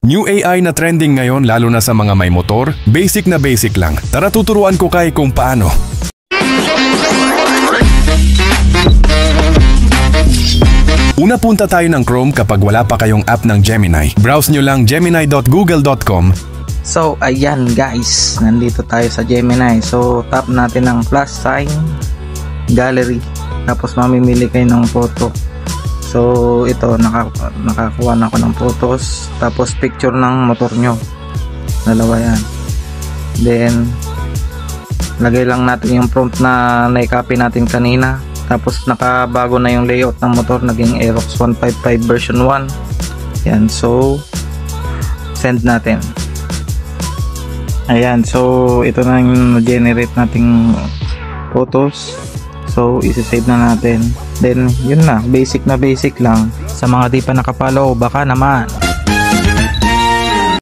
New AI na trending ngayon lalo na sa mga may motor, basic na basic lang. Tara tuturuan ko kayo kung paano. Una punta tayo ng Chrome kapag wala pa kayong app ng Gemini. Browse nyo lang gemini.google.com. So ayan guys, nandito tayo sa Gemini. So tap natin ang plus sign, gallery. Tapos mamimili kayo ng photo. So ito, nakakuha na ako ng photos. Tapos picture ng motor nyo, dalawa yan. Then lagay lang natin yung prompt na na-copy natin kanina. Tapos nakabago na yung layout ng motor, naging Aerox 155 version 1. Yan, so send natin. Ayan, so ito na yung generate nating photos. So isi-save na natin. Then yun na basic lang. Sa mga di pa nakapollow, baka naman